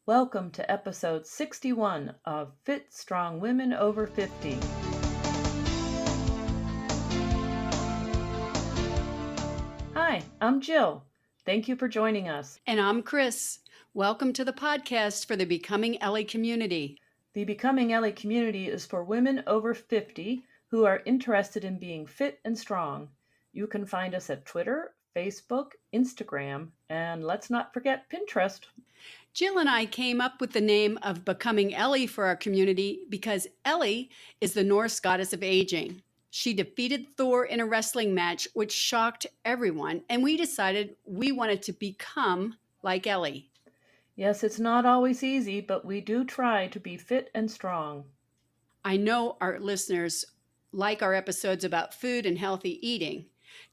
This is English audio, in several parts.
Welcome to episode 61 of Fit Strong Women Over 50. Hi, I'm Jill. Thank you for joining us. And I'm Chris. Welcome to the podcast for the Becoming Ellie community. The Becoming Ellie community is for women over 50 who are interested in being fit and strong. You can find us at Twitter, Facebook, Instagram, and let's not forget Pinterest. Jill and I came up with the name of Becoming Ellie for our community because Ellie is the Norse goddess of aging. She defeated Thor in a wrestling match, which shocked everyone, and we decided we wanted to become like Ellie. Yes, it's not always easy, but we do try to be fit and strong. I know our listeners like our episodes about food and healthy eating.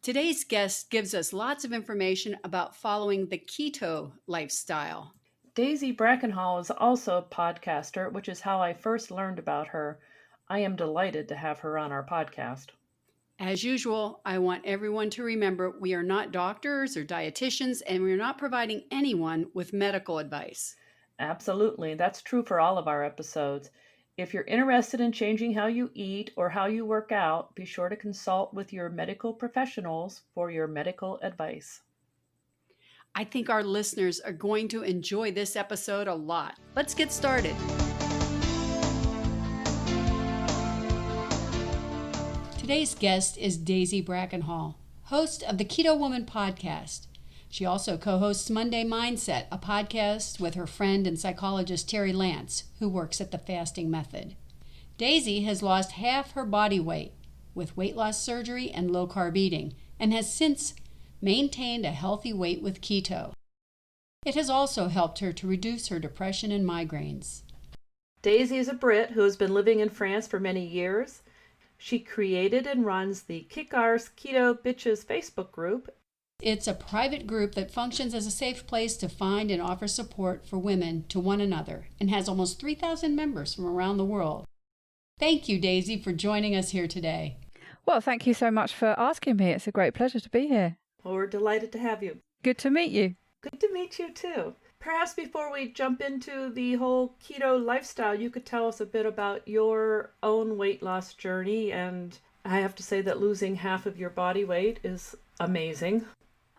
Today's guest gives us lots of information about following the keto lifestyle. Daisy Brackenhall is also a podcaster, which is how I first learned about her. I am delighted to have her on our podcast. As usual, I want everyone to remember we are not doctors or dietitians, and we are not providing anyone with medical advice. Absolutely. That's true for all of our episodes. If you're interested in changing how you eat or how you work out, be sure to consult with your medical professionals for your medical advice. I think our listeners are going to enjoy this episode a lot. Let's get started. Today's guest is Daisy Brackenhall, host of the Keto Woman podcast. She also co-hosts Monday Mindset, a podcast with her friend and psychologist Terri Lance, who works at the Fasting Method. Daisy has lost half her body weight with weight loss surgery and low carb eating, and has since maintained a healthy weight with keto. It has also helped her to reduce her depression and migraines. Daisy is a Brit who has been living in France for many years. She created and runs the Kick Arse Keto Bitches Facebook group. It's a private group that functions as a safe place to find and offer support for women to one another, and has almost 3,000 members from around the world. Thank you, Daisy, for joining us here today. Well, thank you so much for asking me. It's a great pleasure to be here. Well, we're delighted to have you. Good to meet you. Good to meet you, too. Perhaps before we jump into the whole keto lifestyle, you could tell us a bit about your own weight loss journey. And I have to say that losing half of your body weight is amazing.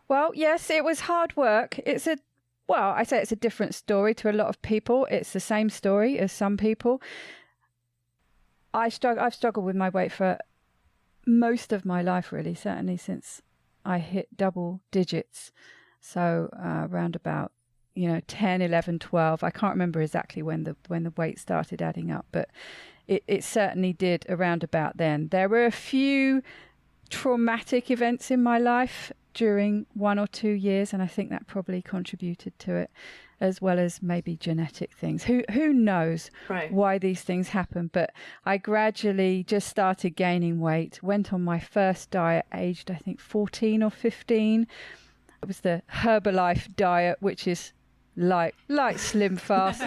Well, yes, it was hard work. I say it's a different story to a lot of people. It's the same story as some people. I've struggled with my weight for most of my life, really, certainly since I hit double digits. So around about 10, 11, 12. I can't remember exactly when the weight started adding up, but it certainly did around about then. There were a few traumatic events in my life during 1 or 2 years, and I think that probably contributed to it, as well as maybe genetic things. Who knows why these things happen? But I gradually just started gaining weight, went on my first diet aged, I think, 14 or 15. It was the Herbalife Diet, which is like Slim Fast.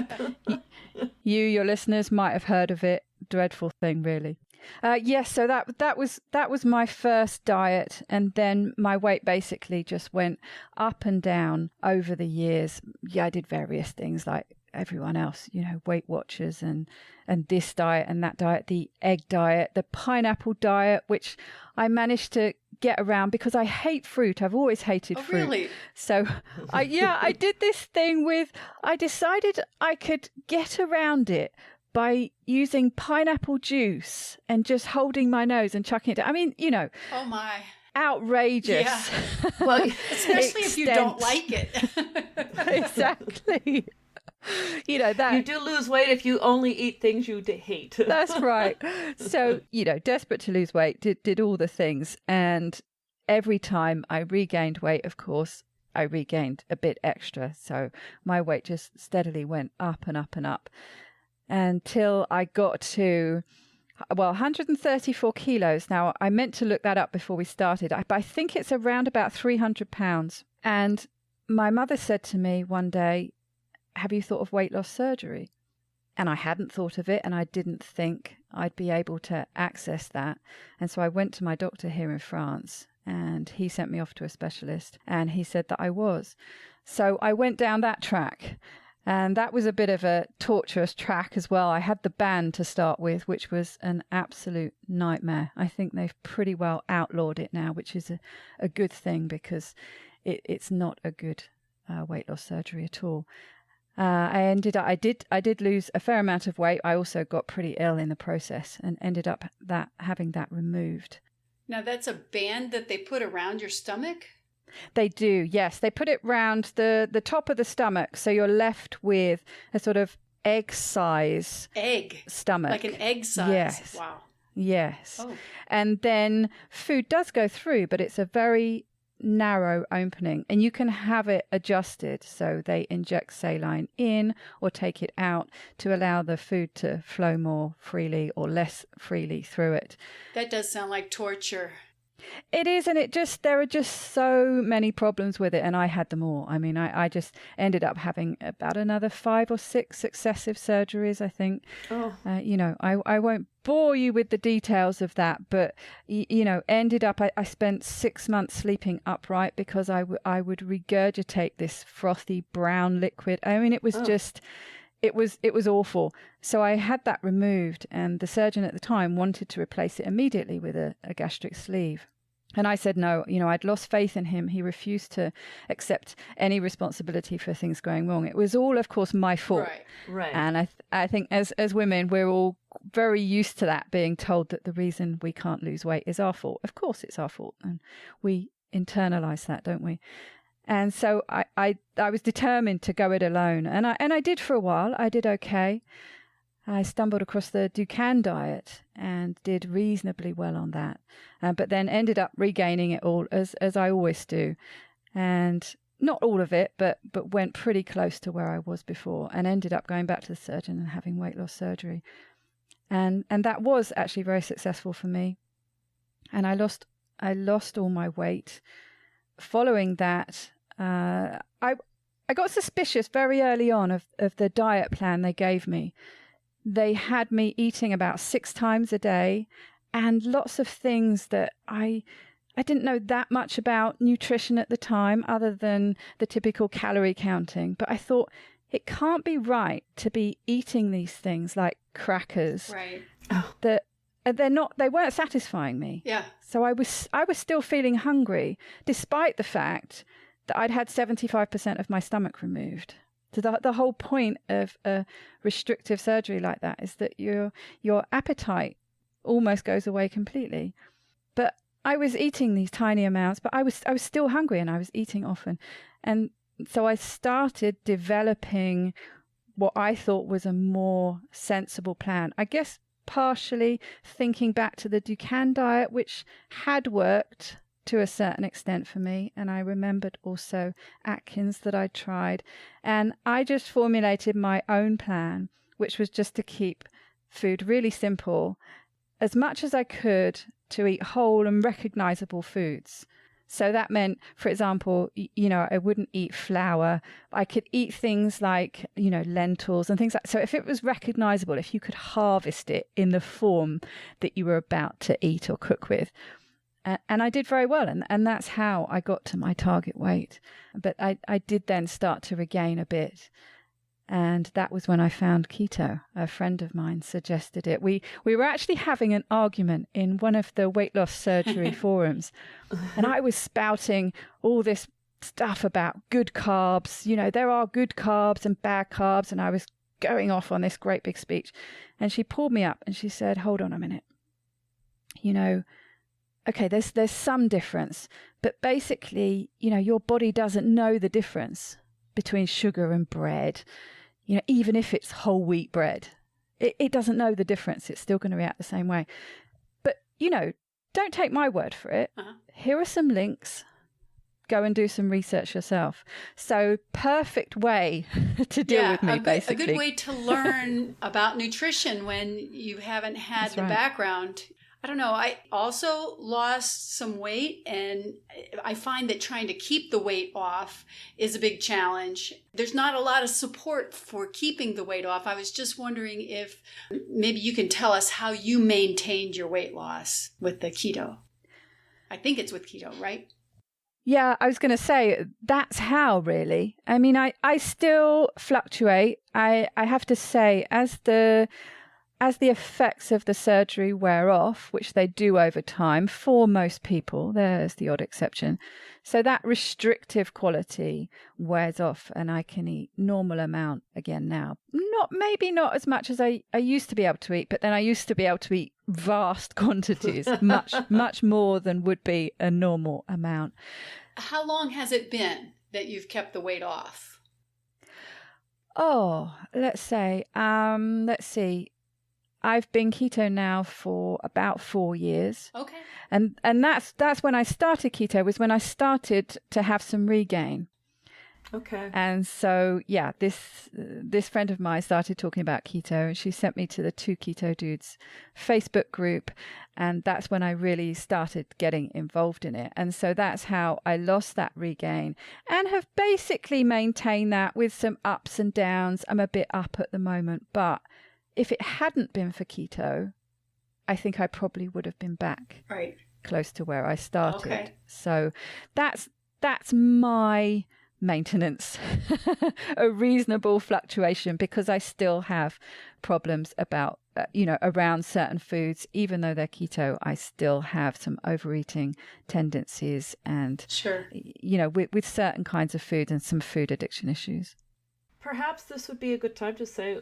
Your listeners might have heard of it. Dreadful thing, really. Yes, so that was my first diet, and then my weight basically just went up and down over the years. Yeah, I did various things like everyone else, Weight Watchers and this diet and that diet, the egg diet, the pineapple diet, which I managed to get around because I hate fruit. I've always hated fruit. Really? So I did this thing I decided I could get around it by using pineapple juice and just holding my nose and chucking it down. I mean, Oh my. Outrageous. Yeah. Well, especially if you don't like it. Exactly. That you do lose weight if you only eat things you hate. That's right. So, desperate to lose weight, did all the things. And every time I regained weight, of course, I regained a bit extra. So my weight just steadily went up and up and up until I got to 134 kilos. Now, I meant to look that up before we started. I think it's around about 300 pounds. And my mother said to me one day, "Have you thought of weight loss surgery?" And I hadn't thought of it, and I didn't think I'd be able to access that. And so I went to my doctor here in France, and he sent me off to a specialist, and he said that I was. So I went down that track. And that was a bit of a torturous track as well. I had the ban to start with, which was an absolute nightmare. I think they've pretty well outlawed it now, which is a good thing, because it's not a good weight loss surgery at all. I did lose a fair amount of weight. I also got pretty ill in the process and ended up having that removed. Now that's a band that they put around your stomach? They do, yes. They put it round the top of the stomach, so you're left with a sort of egg-size stomach. Like an egg size? Yes. Wow. Yes. Oh. And then food does go through, but it's a very narrow opening, and you can have it adjusted. So they inject saline in or take it out to allow the food to flow more freely or less freely through it. That does sound like torture. It is, and there are just so many problems with it, and I had them all. I mean, I just ended up having about another 5 or 6 successive surgeries, I think. Oh. I won't bore you with the details of that, but, ended up, I spent 6 months sleeping upright because I would regurgitate this frothy brown liquid. I mean, it was just... It was awful. So I had that removed, and the surgeon at the time wanted to replace it immediately with a gastric sleeve. And I said no. I'd lost faith in him. He refused to accept any responsibility for things going wrong. It was all, of course, my fault. Right. And I think as women, we're all very used to that, being told that the reason we can't lose weight is our fault. Of course, it's our fault, and we internalize that, don't we? And so I was determined to go it alone. And I did for a while. I did okay. I stumbled across the Dukan diet and did reasonably well on that. But then ended up regaining it all, as I always do. And not all of it, but went pretty close to where I was before, and ended up going back to the surgeon and having weight loss surgery. And that was actually very successful for me. And I lost all my weight. Following that, I got suspicious very early on of the diet plan they gave me. They had me eating about 6 times a day, and lots of things that I didn't know that much about nutrition at the time, other than the typical calorie counting. But I thought, it can't be right to be eating these things like crackers. Right. That they weren't satisfying me. Yeah. So I was still feeling hungry, despite the fact that I'd had 75% of my stomach removed. So the whole point of a restrictive surgery like that is that your appetite almost goes away completely. But I was eating these tiny amounts, but I was still hungry, and I was eating often. And so I started developing what I thought was a more sensible plan. I guess partially thinking back to the Dukan diet, which had worked to a certain extent for me. And I remembered also Atkins that I tried. And I just formulated my own plan, which was just to keep food really simple, as much as I could, to eat whole and recognizable foods. So that meant, for example, I wouldn't eat flour. I could eat things like, lentils and things like that. So if it was recognizable, if you could harvest it in the form that you were about to eat or cook with. And I did very well. And that's how I got to my target weight. But I did then start to regain a bit. And that was when I found keto. A friend of mine suggested it. We were actually having an argument in one of the weight loss surgery forums. And I was spouting all this stuff about good carbs. There are good carbs and bad carbs. And I was going off on this great big speech. And she pulled me up and she said, hold on a minute. Okay, there's some difference. But basically, your body doesn't know the difference between sugar and bread. Even if it's whole wheat bread, it doesn't know the difference. It's still going to react the same way. But, don't take my word for it. Uh-huh. Here are some links. Go and do some research yourself. So perfect way to deal with me, basically. A good way to learn about nutrition when you haven't had That's the right. background. I don't know. I also lost some weight, and I find that trying to keep the weight off is a big challenge. There's not a lot of support for keeping the weight off. I was just wondering if maybe you can tell us how you maintained your weight loss with the keto. I think it's with keto, right? Yeah, I was going to say that's how, really. I mean, I still fluctuate. I have to say, as the effects of the surgery wear off, which they do over time for most people, there's the odd exception. So that restrictive quality wears off and I can eat normal amount again now. Maybe not as much as I used to be able to eat, but then I used to be able to eat vast quantities, much more than would be a normal amount. How long has it been that you've kept the weight off? Oh, let's see. I've been keto now for about 4 years. Okay. And that's when I started keto, was when I started to have some regain. Okay. And so, yeah, this friend of mine started talking about keto, and she sent me to the Two Keto Dudes Facebook group. And that's when I really started getting involved in it. And so that's how I lost that regain and have basically maintained that with some ups and downs. I'm a bit up at the moment, but if it hadn't been for keto, I think I probably would have been back close to where I started. Okay. So that's my maintenance, a reasonable fluctuation, because I still have problems about, around certain foods. Even though they're keto, I still have some overeating tendencies and, sure, with certain kinds of food and some food addiction issues. Perhaps this would be a good time to say,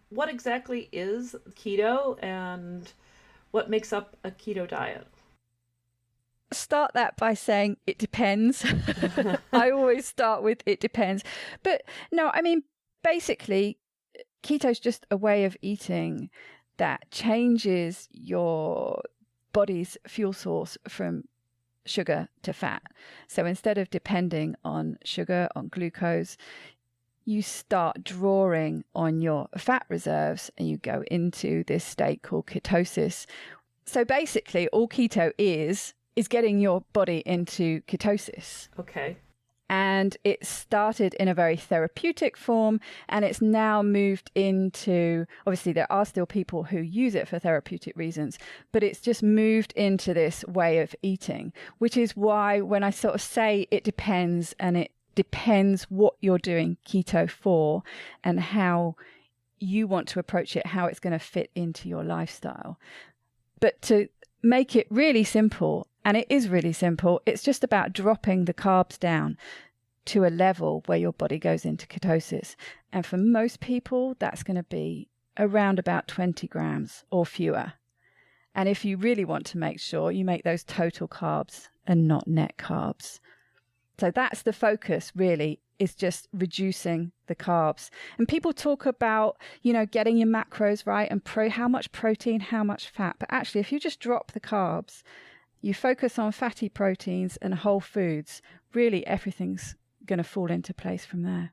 what exactly is keto and what makes up a keto diet? Start that by saying it depends. I always start with it depends. But no, I mean, basically, keto is just a way of eating that changes your body's fuel source from sugar to fat. So instead of depending on sugar, on glucose, you start drawing on your fat reserves and you go into this state called ketosis. So basically, all keto is getting your body into ketosis. Okay. And it started in a very therapeutic form, and it's now moved into, obviously there are still people who use it for therapeutic reasons, but it's just moved into this way of eating, which is why when I sort of say it depends, and it depends what you're doing keto for and how you want to approach it, how it's going to fit into your lifestyle. But to make it really simple, and it is really simple, it's just about dropping the carbs down to a level where your body goes into ketosis. And for most people, that's going to be around about 20 grams or fewer. And if you really want to make sure, you make those total carbs and not net carbs. So that's the focus, really, is just reducing the carbs. And people talk about, getting your macros right and how much protein, how much fat. But actually, if you just drop the carbs, you focus on fatty proteins and whole foods, really everything's going to fall into place from there.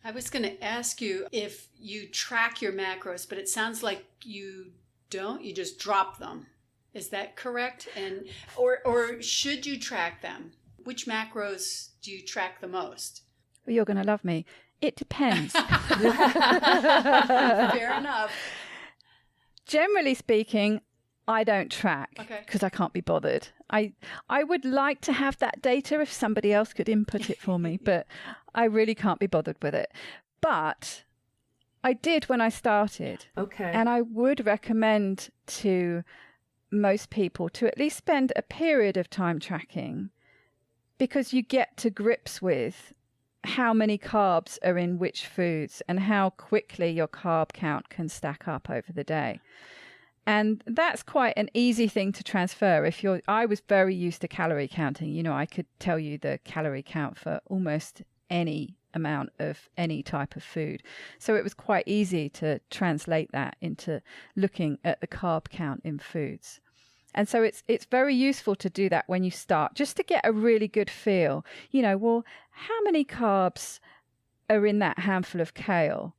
I was going to ask you if you track your macros, but it sounds like you don't. You just drop them. Is that correct? And or should you track them? Which macros do you track the most? Well, you're going to love me. It depends. Fair enough. Generally speaking, I don't track because I can't be bothered. I would like to have that data if somebody else could input it for me, but I really can't be bothered with it. But I did when I started. Okay. And I would recommend to most people to at least spend a period of time tracking, because you get to grips with how many carbs are in which foods and how quickly your carb count can stack up over the day. And that's quite an easy thing to transfer. I was very used to calorie counting. I could tell you the calorie count for almost any amount of any type of food. So it was quite easy to translate that into looking at the carb count in foods. And so it's very useful to do that when you start, just to get a really good feel. Well, how many carbs are in that handful of kale?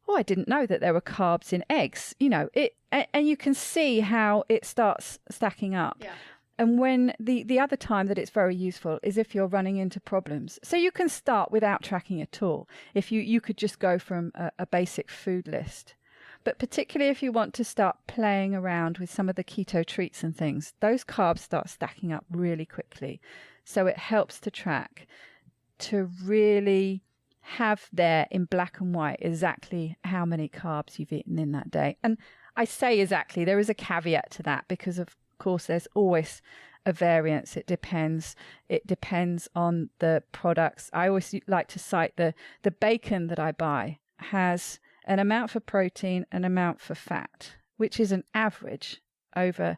Oh, I didn't know that there were carbs in eggs. And you can see how it starts stacking up. Yeah. And when the other time that it's very useful is if you're running into problems. So you can start without tracking at all. If you could just go from a basic food list. But particularly if you want to start playing around with some of the keto treats and things, those carbs start stacking up really quickly. So it helps to track, to really have there in black and white exactly how many carbs you've eaten in that day. And I say exactly, there is a caveat to that because of course there's always a variance. It depends on the products. I always like to cite the bacon that I buy has an amount for protein, an amount for fat, which is an average over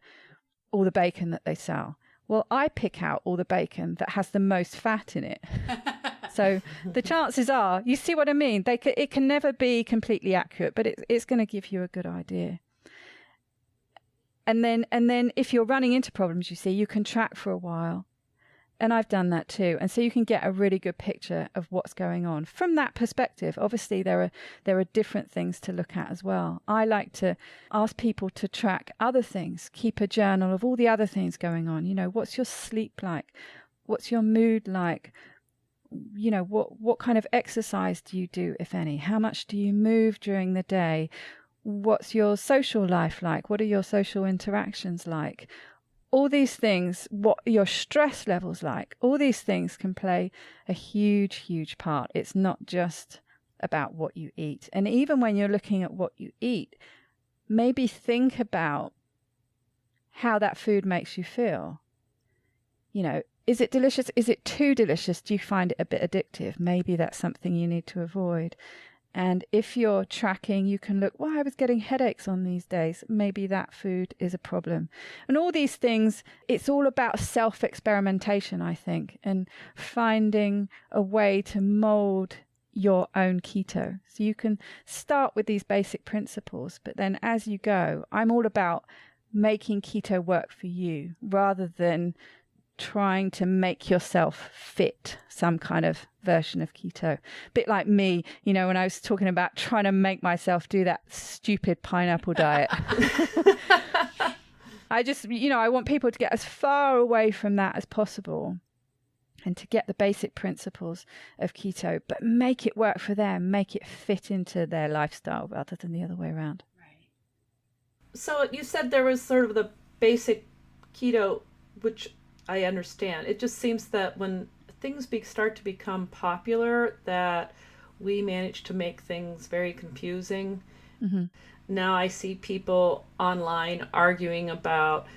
all the bacon that they sell. Well, I pick out all the bacon that has the most fat in it. So the chances are, you see what I mean? It can never be completely accurate, but it's going to give you a good idea. And then if you're running into problems, you see, you can track for a while. And I've done that too. And so you can get a really good picture of what's going on. From that perspective, obviously there are different things to look at as well. I like to ask people to track other things, keep a journal of all the other things going on. You know, what's your sleep like? What's your mood like? You know, what kind of exercise do you do, if any? How much do you move during the day? What's your social life like? What are your social interactions like? All these things, what are your stress levels like? All these things can play a huge, huge part. It's not just about what you eat. And even when you're looking at what you eat, maybe think about how that food makes you feel. You know, is it delicious? Is it too delicious? Do you find it a bit addictive? Maybe that's something you need to avoid. And if you're tracking, you can look, well, I was getting headaches on these days. Maybe that food is a problem. And all these things, it's all about self-experimentation, I think, and finding a way to mold your own keto. So you can start with these basic principles, but then as you go, I'm all about making keto work for you rather than trying to make yourself fit some kind of version of keto. A bit like me, you know, when I was talking about trying to make myself do that stupid pineapple diet. I just, you know, I want people to get as far away from that as possible and to get the basic principles of keto, but make it work for them, make it fit into their lifestyle rather than the other way around. Right. So you said there was sort of the basic keto, which I understand. It just seems that when things start to become popular, that we manage to make things very confusing. Mm-hmm. Now I see people online arguing about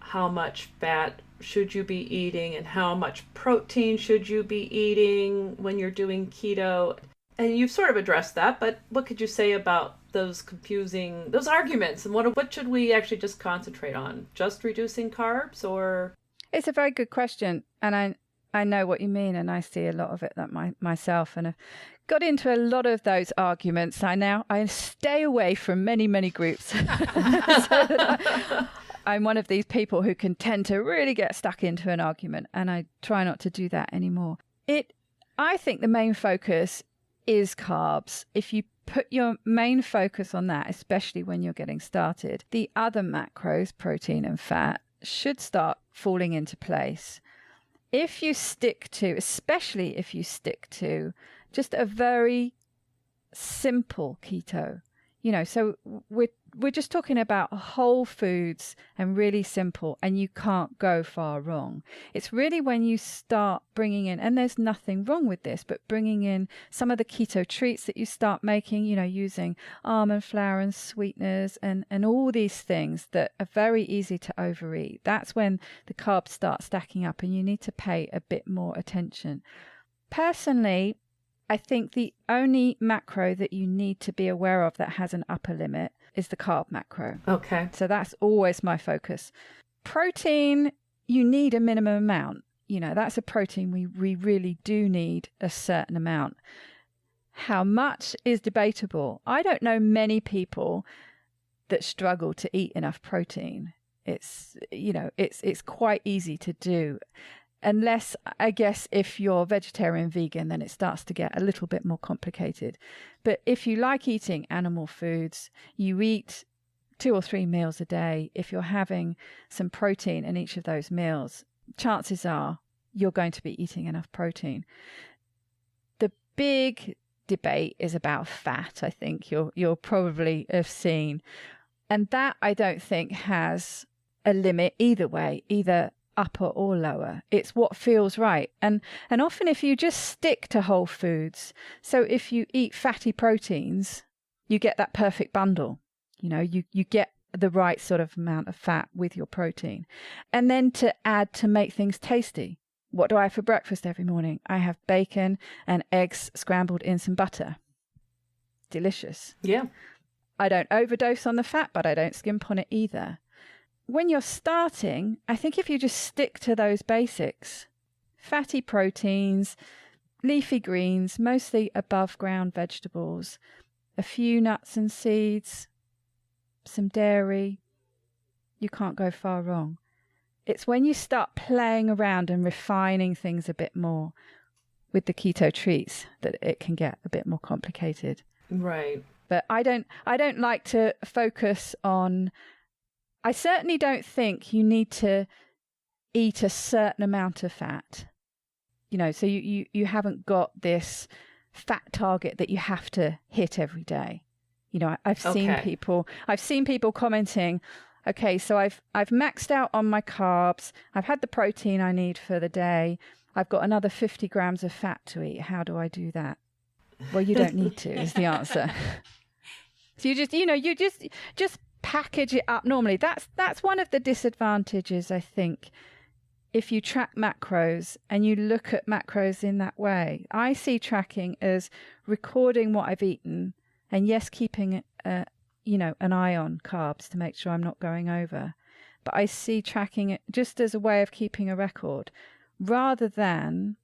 how much fat should you be eating and how much protein should you be eating when you're doing keto. And you've sort of addressed that, but what could you say about those arguments? And what should we actually just concentrate on? Just reducing carbs, or? It's a very good question, and I know what you mean, and I see a lot of it myself, and I've got into a lot of those arguments. I stay away from many groups. So I'm one of these people who can tend to really get stuck into an argument, and I try not to do that anymore. I think the main focus is carbs. If you put your main focus on that, especially when you're getting started, the other macros, protein and fat, should start falling into place. Especially if you stick to just a very simple keto, you know, so we're just talking about whole foods and really simple, and you can't go far wrong. It's really when you start bringing in, and there's nothing wrong with this, but bringing in some of the keto treats that you start making, you know, using almond flour and sweeteners and all these things that are very easy to overeat. That's when the carbs start stacking up and you need to pay a bit more attention. Personally, I think the only macro that you need to be aware of that has an upper limit is the carb macro. Okay. So that's always my focus. Protein, you need a minimum amount. You know, that's a protein we really do need a certain amount. How much is debatable. I don't know many people that struggle to eat enough protein. It's, you know, it's quite easy to do. Unless, I guess, if you're vegetarian, vegan, then it starts to get a little bit more complicated. But if you like eating animal foods, you eat 2 or 3 meals a day. If you're having some protein in each of those meals, chances are you're going to be eating enough protein. The big debate is about fat, I think you'll probably have seen. And that, I don't think, has a limit either way, either upper or lower. It's what feels right. And often if you just stick to whole foods, so if you eat fatty proteins, you get that perfect bundle. You know, you get the right sort of amount of fat with your protein. And then to add to make things tasty. What do I have for breakfast every morning? I have bacon and eggs scrambled in some butter. Delicious. Yeah. I don't overdose on the fat, but I don't skimp on it either. When you're starting, I think if you just stick to those basics, fatty proteins, leafy greens, mostly above ground vegetables, a few nuts and seeds, some dairy, you can't go far wrong. It's when you start playing around and refining things a bit more with the keto treats that it can get a bit more complicated. Right. But I don't like to focus on, I certainly don't think you need to eat a certain amount of fat. You know, so you haven't got this fat target that you have to hit every day. You know, I've seen people commenting, okay, so I've maxed out on my carbs. I've had the protein I need for the day. I've got another 50 grams of fat to eat. How do I do that? Well, you don't need to, is the answer. So you just package it up normally. That's one of the disadvantages, I think, if you track macros and you look at macros in that way. I see tracking as recording what I've eaten and yes, keeping an eye on carbs to make sure I'm not going over. But I see tracking it just as a way of keeping a record rather than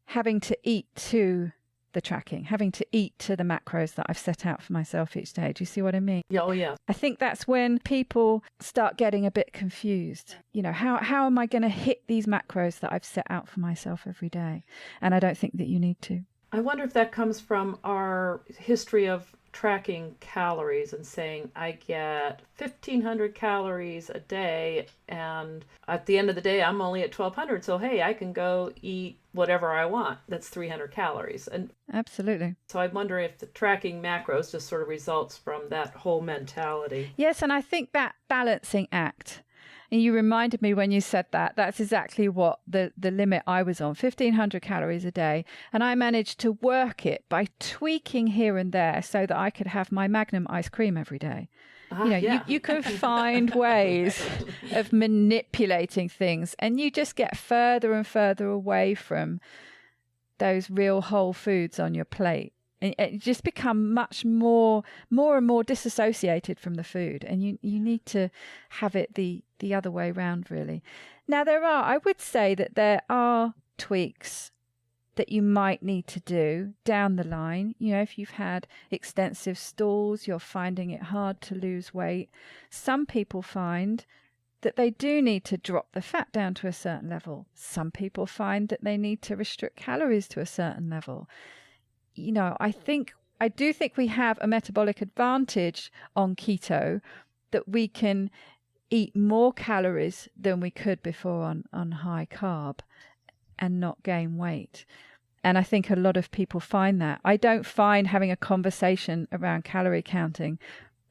having to eat to the tracking, having to eat to the macros that I've set out for myself each day. Do you see what I mean? Yeah, oh yeah. I think that's when people start getting a bit confused. You know, how am I going to hit these macros that I've set out for myself every day? And I don't think that you need to. I wonder if that comes from our history of tracking calories and saying, I get 1,500 calories a day, and at the end of the day, I'm only at 1,200. So, hey, I can go eat whatever I want. That's 300 calories. And absolutely. So I wonder if the tracking macros just sort of results from that whole mentality. Yes, and I think that balancing act, and you reminded me when you said that, that's exactly what the limit I was on, 1,500 calories a day. And I managed to work it by tweaking here and there so that I could have my Magnum ice cream every day. You can find ways of manipulating things, and you just get further and further away from those real whole foods on your plate. And you just become much more and more disassociated from the food. And you need to have it the other way around, really. Now, I would say that there are tweaks that you might need to do down the line. You know, if you've had extensive stools, you're finding it hard to lose weight. Some people find that they do need to drop the fat down to a certain level. Some people find that they need to restrict calories to a certain level. You know, I do think we have a metabolic advantage on keto, that we can eat more calories than we could before on high carb and not gain weight. And I think a lot of people find that. I don't find having a conversation around calorie counting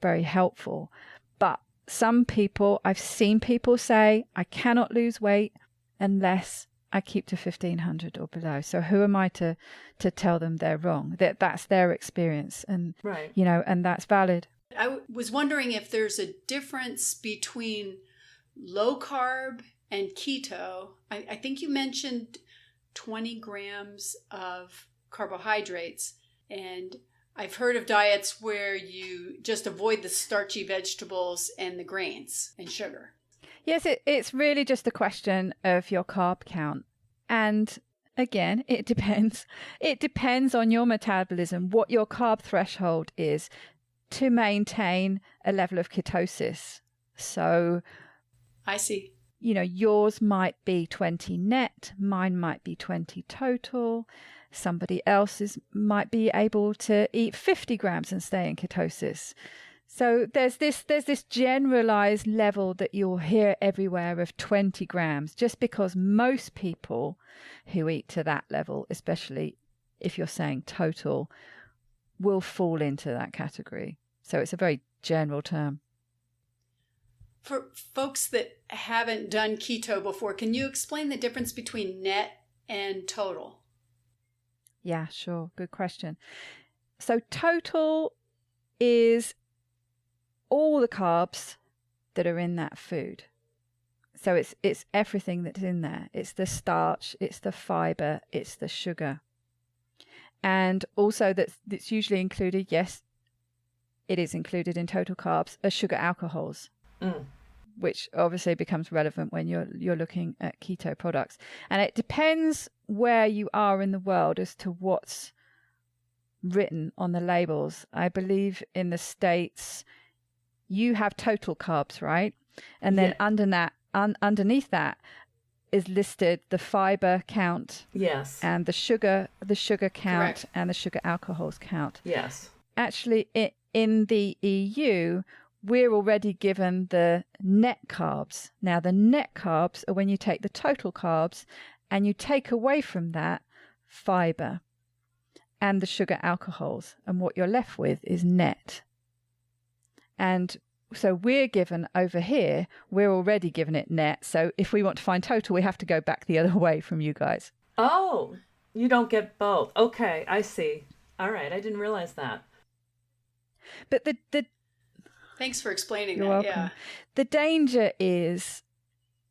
very helpful. But some people, I've seen people say, I cannot lose weight unless I keep to 1,500 or below. So who am I to tell them they're wrong? That's their experience, and right. You know, and that's valid. I was wondering if there's a difference between low carb and keto. I think you mentioned 20 grams of carbohydrates, and I've heard of diets where you just avoid the starchy vegetables and the grains and sugar. Yes, it's really just a question of your carb count. And again, it depends. It depends on your metabolism, what your carb threshold is to maintain a level of ketosis. So I see. You know, yours might be 20 net, mine might be 20 total. Somebody else's might be able to eat 50 grams and stay in ketosis. So there's this generalized level that you'll hear everywhere of 20 grams, just because most people who eat to that level, especially if you're saying total, will fall into that category. So it's a very general term. For folks that haven't done keto before, can you explain the difference between net and total? Yeah, sure. Good question. So total is all the carbs that are in that food. So it's everything that's in there. It's the starch, it's the fiber, it's the sugar. And also that's usually included, yes, it is included in total carbs, are sugar alcohols, which obviously becomes relevant when you're looking at keto products. And it depends where you are in the world as to what's written on the labels. I believe in the States, you have total carbs, right? And then underneath that is listed the fiber count, yes, and the sugar count. Correct. And the sugar alcohols count. yes. Actually, in the EU, we're already given the net carbs. Now, the net carbs are when you take the total carbs and you take away from that fiber and the sugar alcohols, and what you're left with is net. And so we're given over here, we're already given it net. So if we want to find total, we have to go back the other way from you guys. Oh, you don't get both. Okay, I see. All right, I didn't realize that. But the Thanks for explaining You're that. welcome. Yeah. The danger is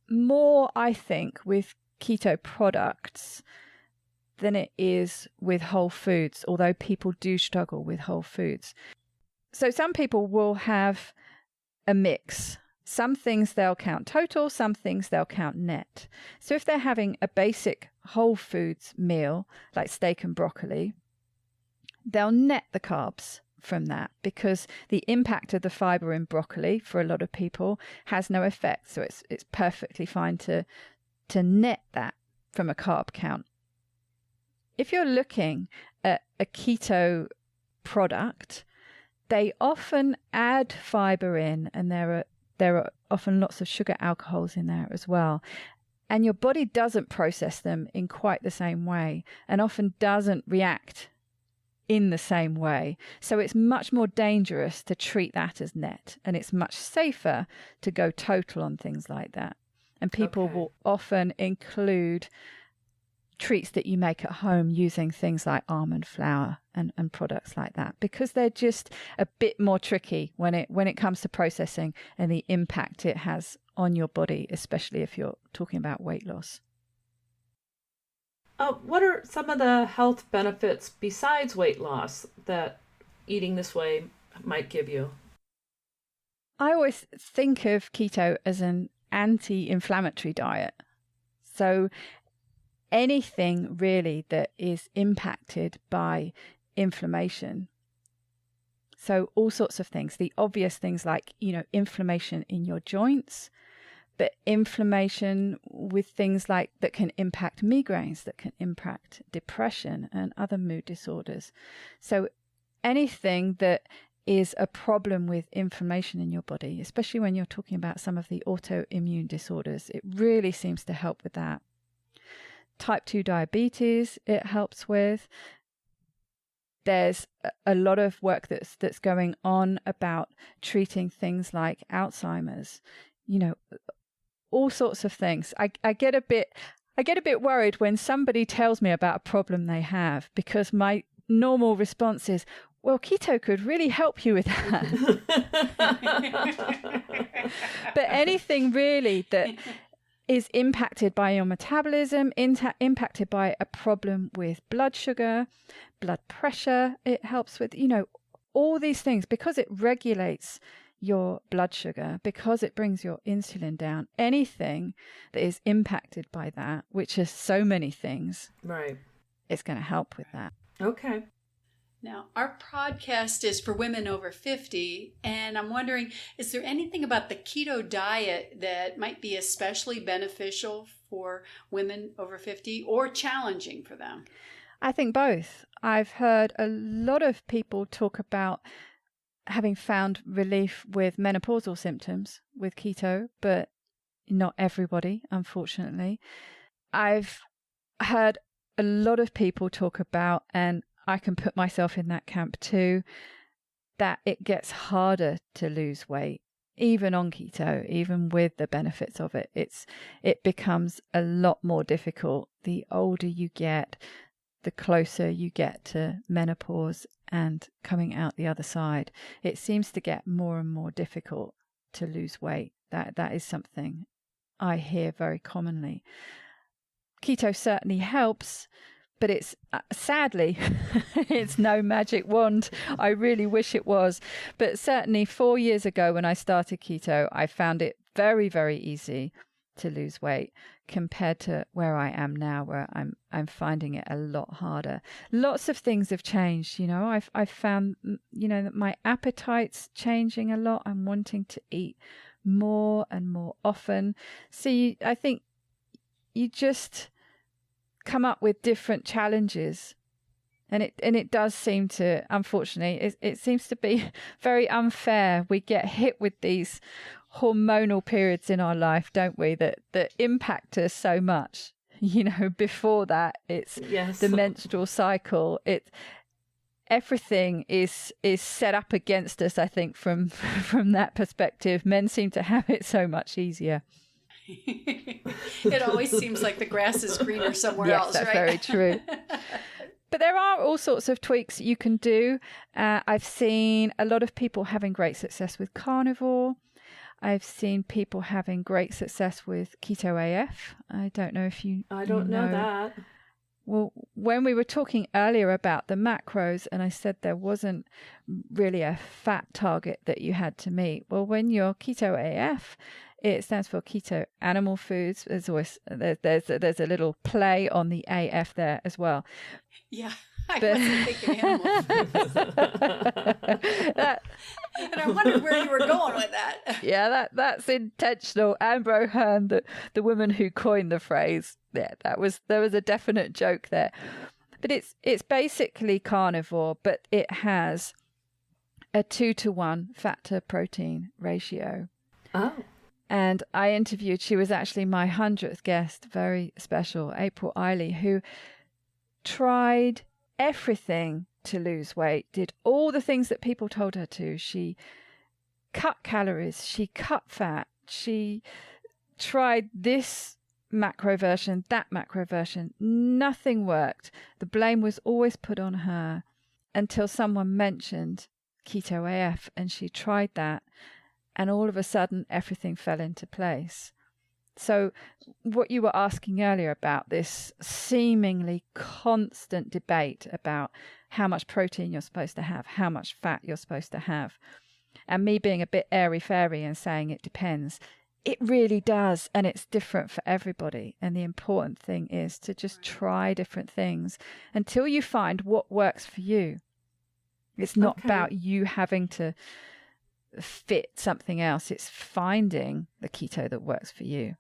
more, I think, with keto products than it is with whole foods, although people do struggle with whole foods. So some people will have a mix. Some things they'll count total, some things they'll count net. So if they're having a basic whole foods meal, like steak and broccoli, they'll net the carbs from that, because the impact of the fiber in broccoli for a lot of people has no effect. So it's perfectly fine to net that from a carb count. If you're looking at a keto product, they often add fiber in, and there are often lots of sugar alcohols in there as well. And your body doesn't process them in quite the same way, and often doesn't react in the same way. So it's much more dangerous to treat that as net, and it's much safer to go total on things like that. And people will often include treats that you make at home using things like almond flour and products like that, because they're just a bit more tricky when it comes to processing and the impact it has on your body, especially if you're talking about weight loss. What are some of the health benefits besides weight loss that eating this way might give you? I always think of keto as an anti-inflammatory diet. So anything really that is impacted by inflammation. So all sorts of things, the obvious things like, inflammation in your joints, but inflammation with things like that can impact migraines, that can impact depression and other mood disorders. So anything that is a problem with inflammation in your body, especially when you're talking about some of the autoimmune disorders, it really seems to help with that. Type 2 diabetes, it helps with. There's a lot of work that's going on about treating things like Alzheimer's, all sorts of things. I get a bit worried when somebody tells me about a problem they have, because my normal response is, well, keto could really help you with that. But anything really that is impacted by your metabolism, impacted by a problem with blood sugar, blood pressure, it helps with, all these things, because it regulates your blood sugar, because it brings your insulin down. Anything that is impacted by that, which is so many things, right, it's going to help with that. Okay. Now, our podcast is for women over 50, and I'm wondering, is there anything about the keto diet that might be especially beneficial for women over 50 or challenging for them? I think both. I've heard a lot of people talk about having found relief with menopausal symptoms with keto, but not everybody, unfortunately. I've heard a lot of people talk about, and I can put myself in that camp too, that it gets harder to lose weight even on keto, even with the benefits of it, it becomes a lot more difficult the older you get, the closer you get to menopause and coming out the other side. It seems to get more and more difficult to lose weight. That is something I hear very commonly. Keto certainly helps, but it's sadly, it's no magic wand. I really wish it was. But certainly 4 years ago when I started keto, I found it very, very easy to lose weight compared to where I am now, where I'm finding it a lot harder. Lots of things have changed. I've found, that my appetite's changing a lot. I'm wanting to eat more and more often. So I think you just come up with different challenges, and it does seem to, unfortunately, it seems to be very unfair. We get hit with these hormonal periods in our life, don't we, that impact us so much. Before that, it's the menstrual cycle. Everything is set up against us, I think, from that perspective. Men seem to have it so much easier. It always seems like the grass is greener somewhere else, right? Yes, that's right? very true. But there are all sorts of tweaks you can do. I've seen a lot of people having great success with carnivore. I've seen people having great success with Keto AF. I don't know if you I don't know that. Well, when we were talking earlier about the macros, and I said there wasn't really a fat target that you had to meet. Well, when you're Keto AF, it stands for keto animal foods. There's always there's a little play on the AF there as well. Yeah, I wasn't thinking animal foods. And I wondered where you were going with that. Yeah, that's intentional. Amber O'Hearn, the woman who coined the phrase, there was a definite joke there. But it's basically carnivore, but it has a 2-to-1 fat to protein ratio. Oh. And I interviewed, she was actually my 100th guest, very special, April Eiley, who tried everything to lose weight, did all the things that people told her to. She cut calories, she cut fat, she tried this macro version, that macro version. Nothing worked. The blame was always put on her until someone mentioned Keto AF, and she tried that. And all of a sudden, everything fell into place. So what you were asking earlier about this seemingly constant debate about how much protein you're supposed to have, how much fat you're supposed to have, and me being a bit airy-fairy and saying it depends, it really does. And it's different for everybody. And the important thing is to just try different things until you find what works for you. It's not about you having to fit something else. It's finding the keto that works for you.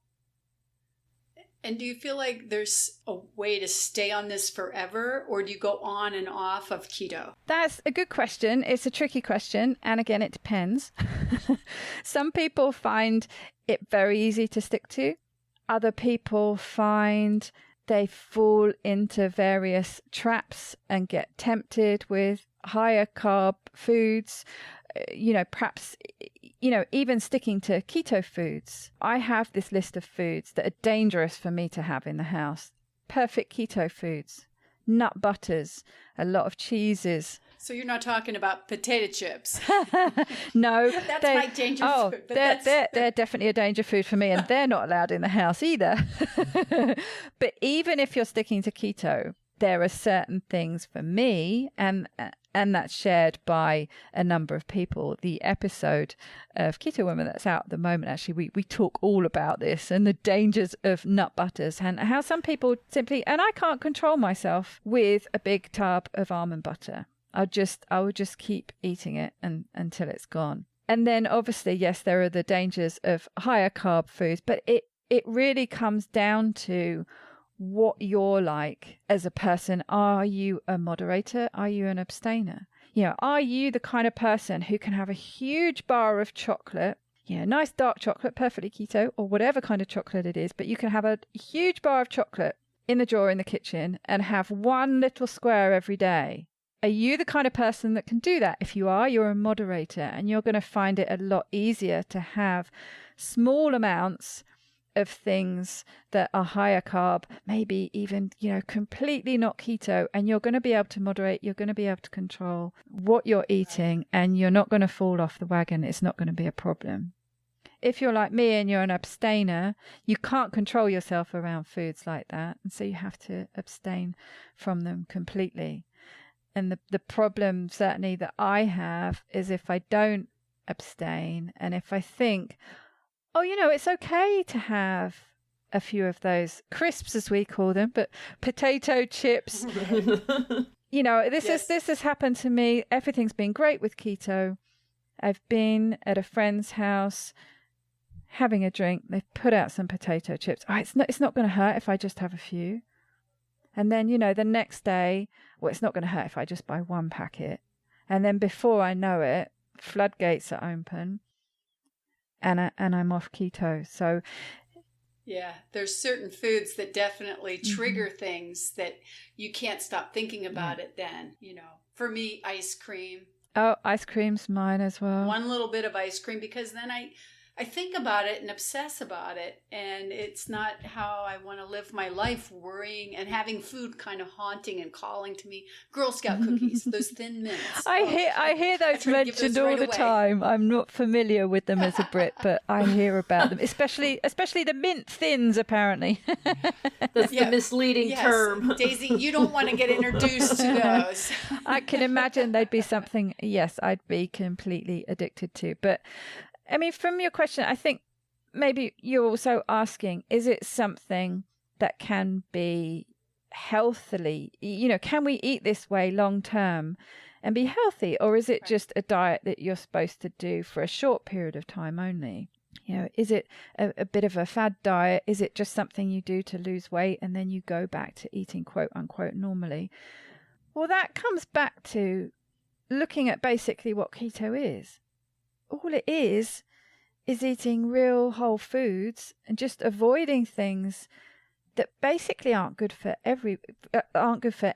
And do you feel like there's a way to stay on this forever, or do you go on and off of keto? That's a good question. It's a tricky question. And again, it depends. Some people find it very easy to stick to. Other people find they fall into various traps and get tempted with higher carb foods. Perhaps, even sticking to keto foods. I have this list of foods that are dangerous for me to have in the house. Perfect keto foods, nut butters, a lot of cheeses. So you're not talking about potato chips? No. That's my danger food. But they're definitely a danger food for me, and they're not allowed in the house either. But even if you're sticking to keto, there are certain things for me, and that's shared by a number of people. The episode of Keto Woman that's out at the moment, actually, we talk all about this and the dangers of nut butters and how some people simply, and I can't control myself with a big tub of almond butter. I would just keep eating it until it's gone. And then obviously, yes, there are the dangers of higher carb foods, but it really comes down to what you're like as a person. Are you a moderator? Are you an abstainer? Are you the kind of person who can have a huge bar of chocolate, nice dark chocolate, perfectly keto, or whatever kind of chocolate it is, but you can have a huge bar of chocolate in the drawer in the kitchen and have one little square every day Are you the kind of person that can do that? If you are, you're a moderator, and you're going to find it a lot easier to have small amounts of things that are higher carb, maybe even, completely not keto, and you're going to be able to moderate, you're going to be able to control what you're eating, and you're not going to fall off the wagon. It's not going to be a problem. If you're like me and you're an abstainer, you can't control yourself around foods like that, and so you have to abstain from them completely. And the problem certainly that I have is if I don't abstain, and if I think, it's okay to have a few of those crisps, as we call them, but potato chips. This has happened to me. Everything's been great with keto. I've been at a friend's house having a drink. They've put out some potato chips. It's not going to hurt if I just have a few. And then, the next day, it's not going to hurt if I just buy one packet. And then before I know it, floodgates are open and I'm off keto. So yeah, there's certain foods that definitely trigger things that you can't stop thinking about it then, For me, ice cream. Oh, ice cream's mine as well. One little bit of ice cream, because then I think about it and obsess about it, and it's not how I want to live my life, worrying and having food kind of haunting and calling to me. Girl Scout cookies, those Thin Mints. I hear those mentioned all the time. I'm not familiar with them as a Brit, but I hear about them, especially the mint thins, apparently. That's the misleading term. Daisy, you don't want to get introduced to those. I can imagine they'd be something, yes, I'd be completely addicted to. But I mean, from your question, I think maybe you're also asking, is it something that can be healthily, can we eat this way long term and be healthy? Or is it just a diet that you're supposed to do for a short period of time only? Is it a bit of a fad diet? Is it just something you do to lose weight and then you go back to eating quote unquote normally? Well, that comes back to looking at basically what keto is. All it is eating real whole foods and just avoiding things that basically aren't good for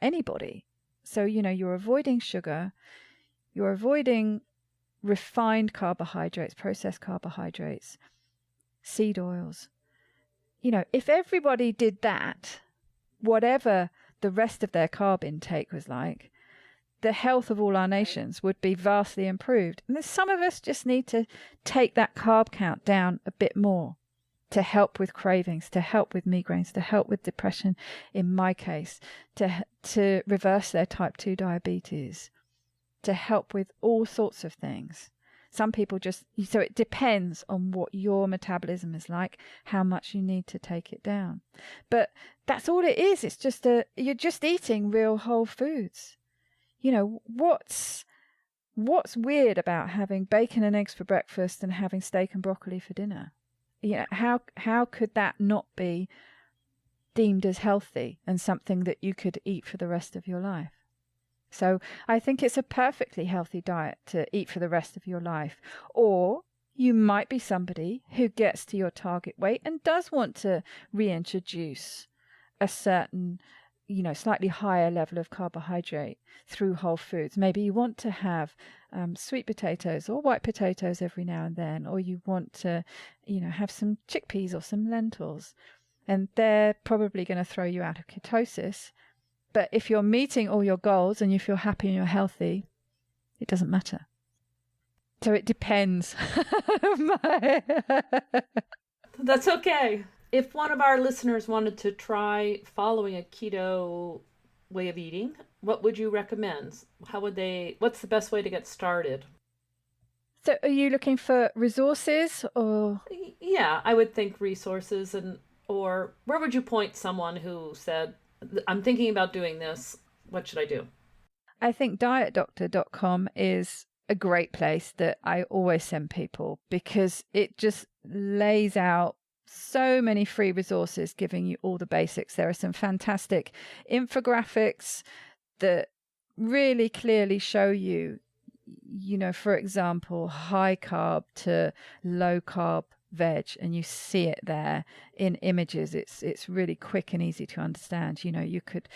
anybody. So, you're avoiding sugar, you're avoiding refined carbohydrates, processed carbohydrates, seed oils. If everybody did that, whatever the rest of their carb intake was like, the health of all our nations would be vastly improved. And some of us just need to take that carb count down a bit more to help with cravings, to help with migraines, to help with depression, in my case, to reverse their type 2 diabetes, to help with all sorts of things. Some people so it depends on what your metabolism is like, how much you need to take it down. But that's all it is. It's just you're just eating real whole foods. What's weird about having bacon and eggs for breakfast and having steak and broccoli for dinner? How could that not be deemed as healthy and something that you could eat for the rest of your life? So I think it's a perfectly healthy diet to eat for the rest of your life. Or you might be somebody who gets to your target weight and does want to reintroduce a certain slightly higher level of carbohydrate through whole foods. Maybe you want to have sweet potatoes or white potatoes every now and then, or you want to, have some chickpeas or some lentils. And they're probably going to throw you out of ketosis. But if you're meeting all your goals and you feel happy and you're healthy, it doesn't matter. So it depends. That's okay. If one of our listeners wanted to try following a keto way of eating, what would you recommend? What's the best way to get started? So are you looking for resources or? Yeah, I would think resources or where would you point someone who said, I'm thinking about doing this. What should I do? I think dietdoctor.com is a great place that I always send people because it just lays out so many free resources giving you all the basics. There are some fantastic infographics that really clearly show you, for example, high carb to low carb veg, and you see it there in images. It's really quick and easy to understand. You could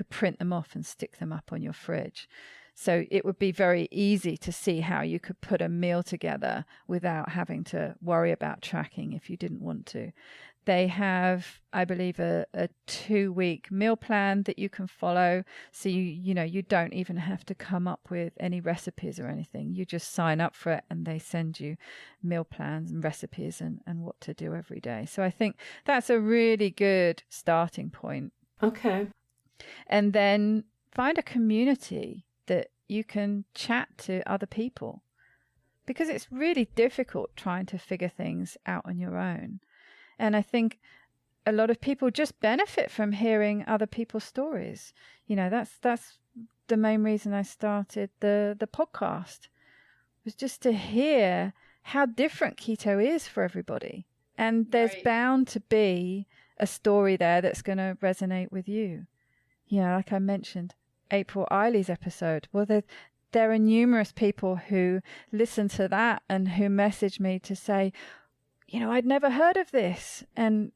print them off and stick them up on your fridge. So it would be very easy to see how you could put a meal together without having to worry about tracking if you didn't want to. They have, I believe, a 2-week meal plan that you can follow. So you don't even have to come up with any recipes or anything. You just sign up for it and they send you meal plans and recipes and what to do every day. So I think that's a really good starting point. Okay. And then find a community that you can chat to other people, because it's really difficult trying to figure things out on your own. And I think a lot of people just benefit from hearing other people's stories. That's the main reason I started the podcast, was just to hear how different keto is for everybody. And there's bound to be a story there that's going to resonate with you. Like I mentioned, April Eiley's episode. Well, there are numerous people who listen to that and who message me to say, I'd never heard of this, and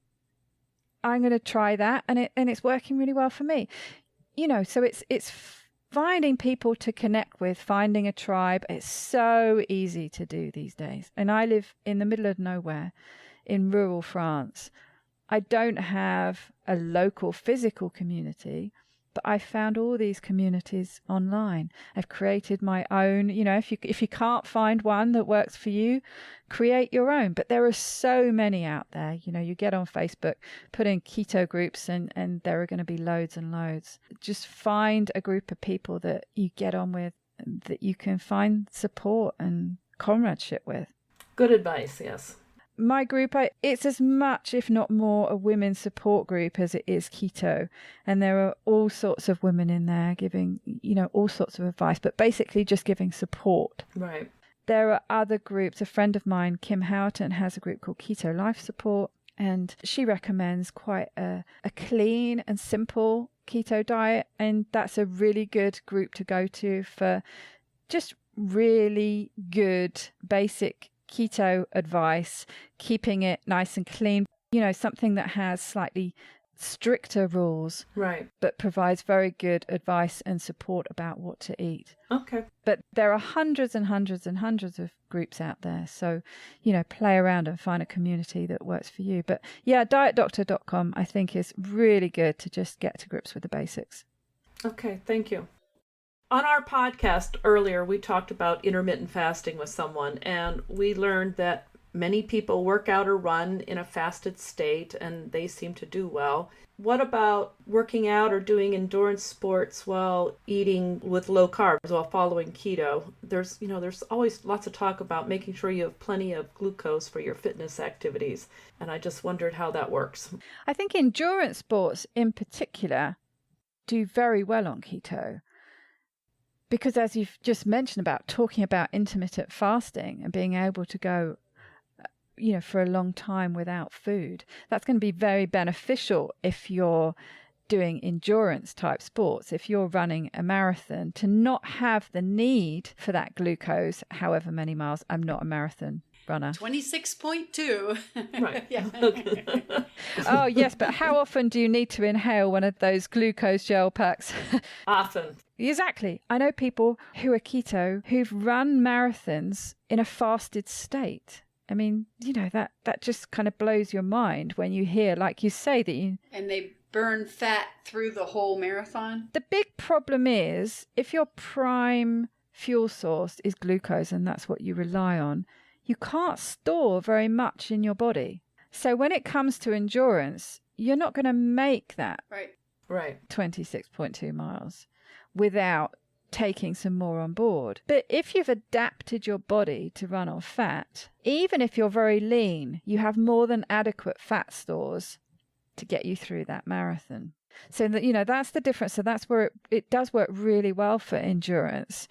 I'm going to try that, and it's working really well for me. So it's finding people to connect with, finding a tribe. It's so easy to do these days. And I live in the middle of nowhere in rural France. I don't have a local physical community, but I found all these communities online. I've created my own. If you can't find one that works for you, create your own. But there are so many out there. You get on Facebook, put in keto groups, and there are going to be loads and loads. Just find a group of people that you get on with, that you can find support and comradeship with. Good advice, yes. My group, it's as much, if not more, a women's support group as it is keto. And there are all sorts of women in there giving, all sorts of advice, but basically just giving support. Right. There are other groups. A friend of mine, Kim Houghton, has a group called Keto Life Support, and she recommends quite a clean and simple keto diet. And that's a really good group to go to for just really good basic keto advice, keeping it nice and clean, something that has slightly stricter rules, right, but provides very good advice and support about what to eat. Okay. But there are hundreds and hundreds and hundreds of groups out there. So, play around and find a community that works for you. But yeah, dietdoctor.com, I think, is really good to just get to grips with the basics. Okay, thank you. On our podcast earlier, we talked about intermittent fasting with someone, and we learned that many people work out or run in a fasted state, and they seem to do well. What about working out or doing endurance sports while eating with low carbs, while following keto? There's always lots of talk about making sure you have plenty of glucose for your fitness activities, and I just wondered how that works. I think endurance sports in particular do very well on keto. Because as you've just mentioned about talking about intermittent fasting and being able to go, for a long time without food, that's going to be very beneficial if you're doing endurance type sports. If you're running a marathon, to not have the need for that glucose, however many miles. I'm not a marathon runner. 26.2. Right. Yeah. Oh, yes. But how often do you need to inhale one of those glucose gel packs? Often. Exactly. I know people who are keto who've run marathons in a fasted state. I mean, that just kind of blows your mind when you hear, like you say, that you... And they burn fat through the whole marathon? The big problem is if your prime fuel source is glucose and that's what you rely on, you can't store very much in your body. So when it comes to endurance, you're not going to make that Right. 26.2 miles without taking some more on board. But if you've adapted your body to run on fat, even if you're very lean, you have more than adequate fat stores to get you through that marathon. So that, that's the difference. So that's where it does work really well for endurance.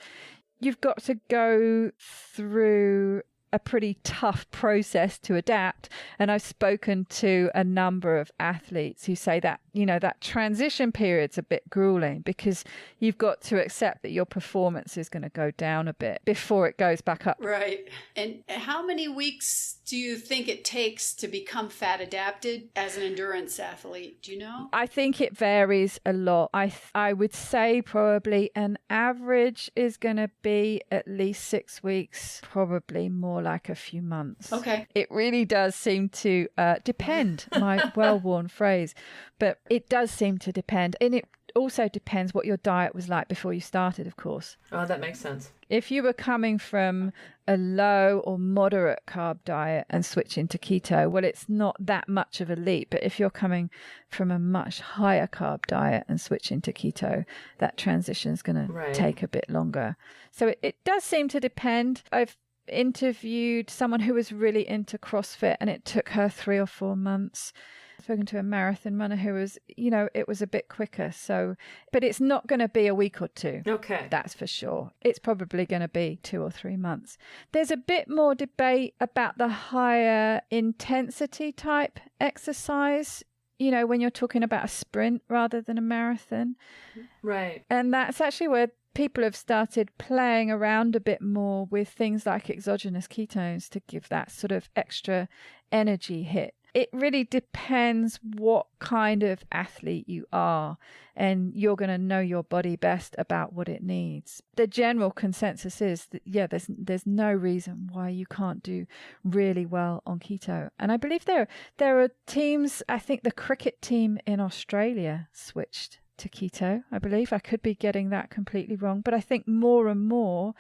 You've got to go through a pretty tough process to adapt. And I've spoken to a number of athletes who say that, that transition period's a bit grueling because you've got to accept that your performance is going to go down a bit before it goes back up. Right. And how many weeks do you think it takes to become fat adapted as an endurance athlete? Do you know? I think it varies a lot. I would say probably an average is going to be at least 6 weeks, probably more like a few months. Okay. It really does seem to depend, my well-worn phrase, but it does seem to depend. And it also depends what your diet was like before you started, of course. Oh, that makes sense. If you were coming from a low or moderate carb diet and switching to keto, well, it's not that much of a leap. But if you're coming from a much higher carb diet and switching to keto, that transition is going to take a bit longer. So it does seem to depend. I've interviewed someone who was really into CrossFit and it took her 3 or 4 months. I've spoken to a marathon runner who was, it was a bit quicker. So, but it's not going to be a week or 2. Okay. That's for sure. It's probably going to be 2 or 3 months. There's a bit more debate about the higher intensity type exercise, when you're talking about a sprint rather than a marathon. Right. And that's actually where people have started playing around a bit more with things like exogenous ketones to give that sort of extra energy hit. It really depends what kind of athlete you are, and you're going to know your body best about what it needs. The general consensus is that, there's no reason why you can't do really well on keto. And I believe there are teams, I think the cricket team in Australia switched to keto, I believe. I could be getting that completely wrong, but I think more and more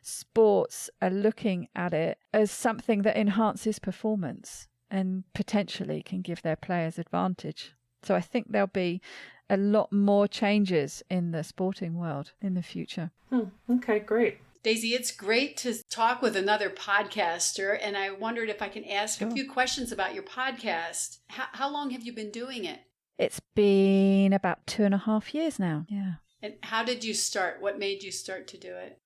sports are looking at it as something that enhances performance and potentially can give their players advantage. So I think there'll be a lot more changes in the sporting world in the future. Okay, great. Daisy, it's great to talk with another podcaster, and I wondered if I can ask a few questions about your podcast. How long have you been doing it? It's been about 2.5 years now. Yeah. And how did you start? What made you start to do it?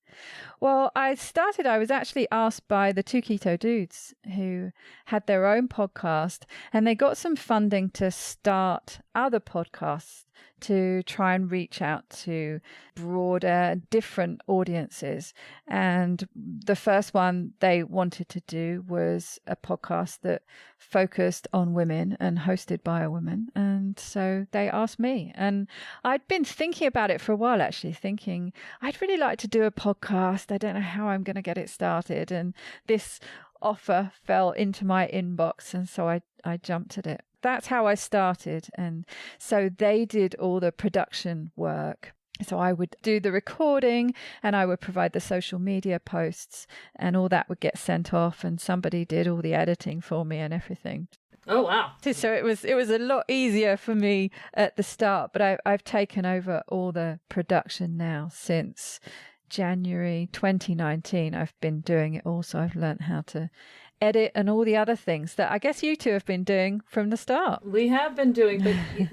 Well, I was actually asked by the 2 Keto Dudes who had their own podcast, and they got some funding to start other podcasts to try and reach out to broader, different audiences. And the first one they wanted to do was a podcast that focused on women and hosted by a woman. And so they asked me. And I'd been thinking about it for a while, actually, thinking I'd really like to do a podcast. I don't know how I'm going to get it started. And this offer fell into my inbox. And so I jumped at it. That's how I started. And so they did all the production work. So I would do the recording and I would provide the social media posts and all that would get sent off and somebody did all the editing for me and everything. Oh, wow. So it was a lot easier for me at the start, but I've taken over all the production now since January 2019. I've been doing it all, so I've learned how to edit and all the other things that I guess you two have been doing from the start. We have been doing,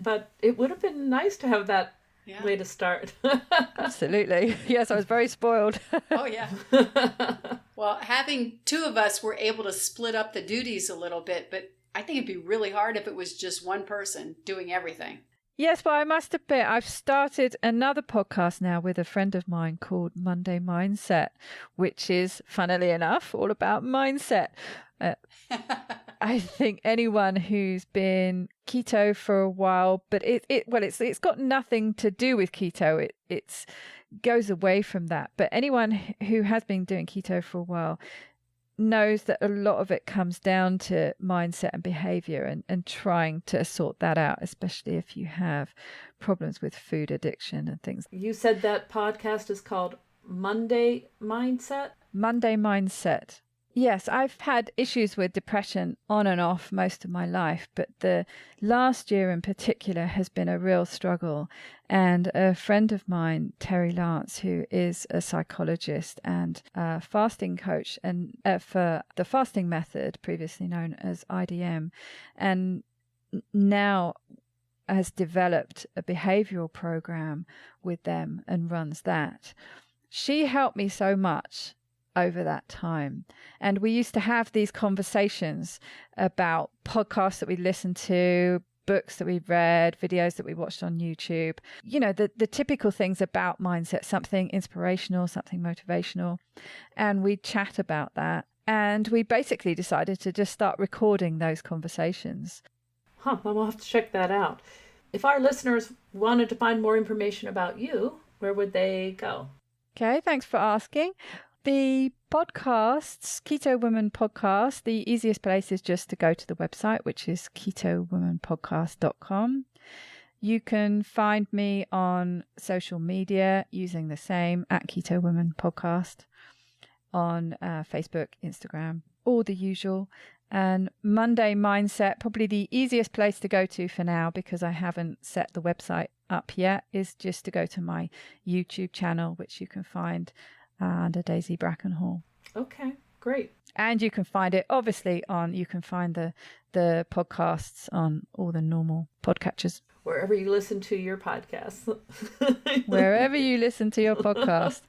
but it would have been nice to have that way to start. Absolutely. Yes, I was very spoiled. Oh, yeah. Well, having 2 of us, we're able to split up the duties a little bit, but I think it'd be really hard if it was just one person doing everything. Yes, but I must admit, I've started another podcast now with a friend of mine called Monday Mindset, which is, funnily enough, all about mindset. I think anyone who's been keto for a while, but it's got nothing to do with keto. It's goes away from that. But anyone who has been doing keto for a while knows that a lot of it comes down to mindset and behavior and trying to sort that out, especially if you have problems with food addiction and things. You said that podcast is called Monday Mindset? Monday Mindset. Yes, I've had issues with depression on and off most of my life, but the last year in particular has been a real struggle. And a friend of mine, Terri Lance, who is a psychologist and a fasting coach and for the fasting method, previously known as IDM, and now has developed a behavioral program with them and runs that. She helped me so much over that time. And we used to have these conversations about podcasts that we listened to, books that we read, videos that we watched on YouTube, the typical things about mindset, something inspirational, something motivational. And we chat about that. And we basically decided to just start recording those conversations. Well, we'll have to check that out. If our listeners wanted to find more information about you, where would they go? Okay, thanks for asking. The podcasts, Keto Woman podcast, the easiest place is just to go to the website, which is ketowomanpodcast.com. You can find me on social media using the same @Keto Woman Podcast on Facebook, Instagram, all the usual. And Monday Mindset, probably the easiest place to go to for now, because I haven't set the website up yet, is just to go to my YouTube channel, which you can find under Daisy Brackenhall. Okay, great. And you can find it, obviously, you can find the podcasts on all the normal podcatchers. Wherever you listen to your podcasts. Wherever you listen to your podcast.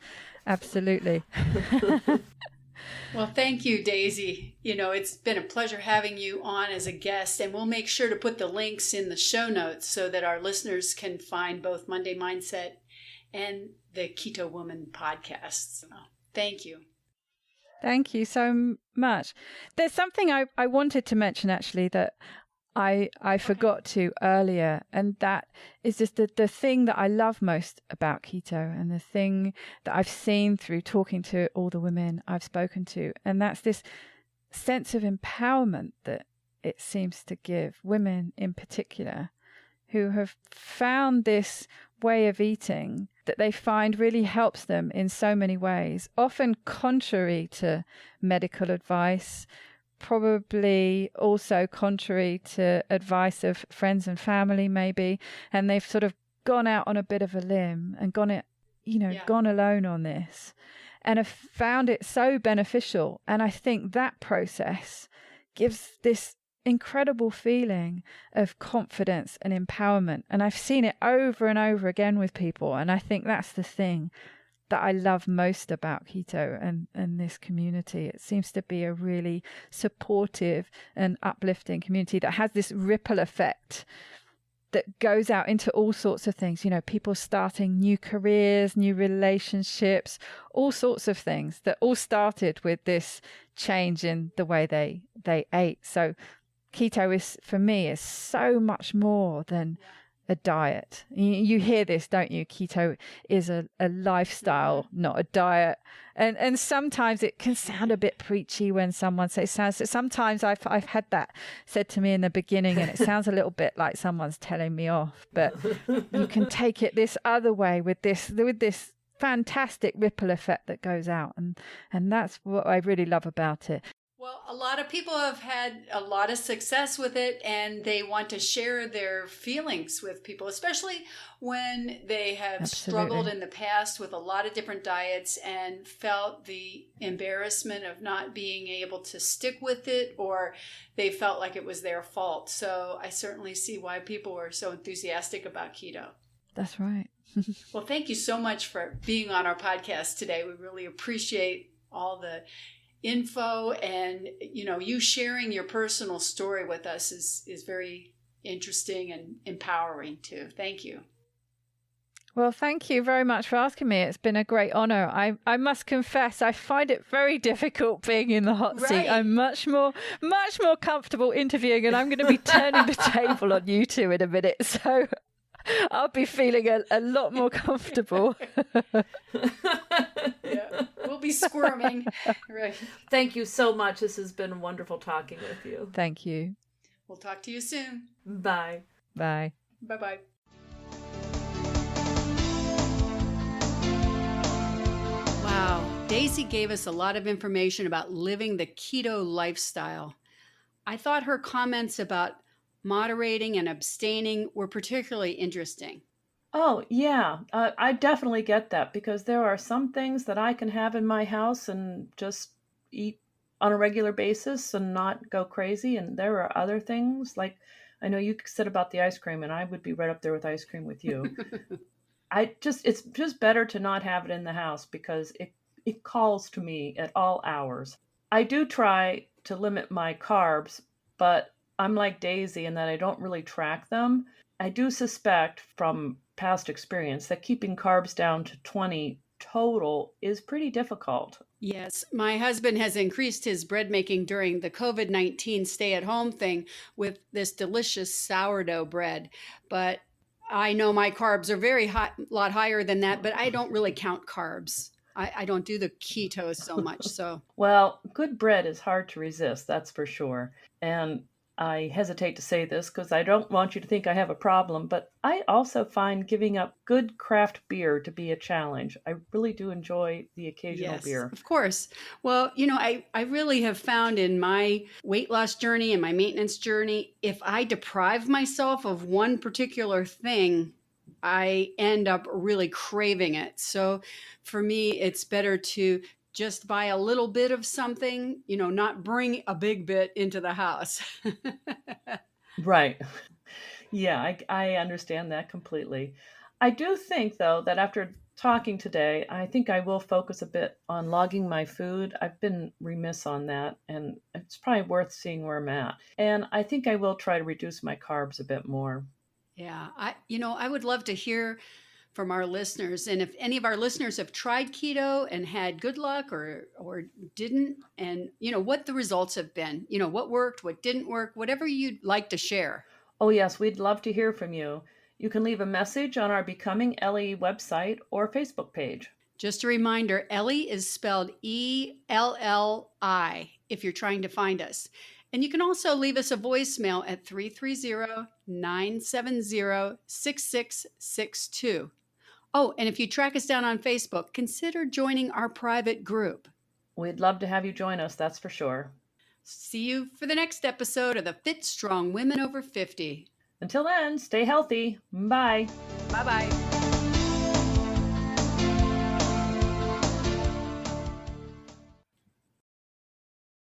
Absolutely. Well, thank you, Daisy. It's been a pleasure having you on as a guest, and we'll make sure to put the links in the show notes so that our listeners can find both Monday Mindset and the Keto Woman podcast. So, thank you. Thank you so much. There's something I wanted to mention, actually, that I forgot to earlier, and that is just the thing that I love most about keto, and the thing that I've seen through talking to all the women I've spoken to, and that's this sense of empowerment that it seems to give women in particular who have found this way of eating that they find really helps them in so many ways, often contrary to medical advice, probably also contrary to advice of friends and family maybe, and they've sort of gone out on a bit of a limb and gone alone on this and have found it so beneficial. And I think that process gives this incredible feeling of confidence and empowerment, and I've seen it over and over again with people, and I think that's the thing that I love most about keto and this community. It seems to be a really supportive and uplifting community that has this ripple effect that goes out into all sorts of things, people starting new careers, new relationships, all sorts of things that all started with this change in the way they ate. So keto for me is so much more than a diet. You hear this, don't you? Keto is a lifestyle, not a diet. And sometimes it can sound a bit preachy when someone says sometimes I've had that said to me in the beginning, and it sounds a little bit like someone's telling me off. But you can take it this other way with this fantastic ripple effect that goes out, and that's what I really love about it. Well, a lot of people have had a lot of success with it, and they want to share their feelings with people, especially when they have struggled in the past with a lot of different diets and felt the embarrassment of not being able to stick with it, or they felt like it was their fault. So I certainly see why people were so enthusiastic about keto. That's right. Well, thank you so much for being on our podcast today. We really appreciate all the info, and you sharing your personal story with us is very interesting and empowering too. Thank you. Well, thank you very much for asking me. It's been a great honor. I must confess, I find it very difficult being in the hot seat. I'm much more comfortable interviewing, and I'm going to be turning the table on you two in a minute, so I'll be feeling a lot more comfortable. Yeah, we'll be squirming. Right. Thank you so much. This has been wonderful talking with you. Thank you. We'll talk to you soon. Bye. Bye. Bye-bye. Wow. Daisy gave us a lot of information about living the keto lifestyle. I thought her comments about moderating and abstaining were particularly interesting. Oh, yeah. I definitely get that, because there are some things that I can have in my house and just eat on a regular basis and not go crazy. And there are other things, like I know you said about the ice cream, and I would be right up there with ice cream with you. It's just better to not have it in the house, because it calls to me at all hours. I do try to limit my carbs, but I'm like Daisy in that I don't really track them. I do suspect from past experience that keeping carbs down to 20 total is pretty difficult. Yes, my husband has increased his bread making during the COVID-19 stay-at-home thing with this delicious sourdough bread. But I know my carbs are very high, a lot higher than that, but I don't really count carbs. I don't do the keto so much. So, Well, good bread is hard to resist, that's for sure. And I hesitate to say this because I don't want you to think I have a problem, but I also find giving up good craft beer to be a challenge. I really do enjoy the occasional yes, beer. of course. Well, I really have found in my weight loss journey and my maintenance journey, if I deprive myself of one particular thing, I end up really craving it. So for me, it's better to just buy a little bit of something, not bring a big bit into the house. Right. Yeah, I understand that completely. I do think, though, that after talking today, I think I will focus a bit on logging my food. I've been remiss on that, and it's probably worth seeing where I'm at. And I think I will try to reduce my carbs a bit more. Yeah, I would love to hear from our listeners. And if any of our listeners have tried keto and had good luck or didn't, and what the results have been, what worked, what didn't work, whatever you'd like to share. Oh, yes, we'd love to hear from you. You can leave a message on our Becoming Ellie website or Facebook page. Just a reminder, Ellie is spelled ELLI if you're trying to find us. And you can also leave us a voicemail at 330-970-6662. Oh, and if you track us down on Facebook, consider joining our private group. We'd love to have you join us, that's for sure. See you for the next episode of the Fit Strong Women Over 50. Until then, stay healthy. Bye. Bye-bye.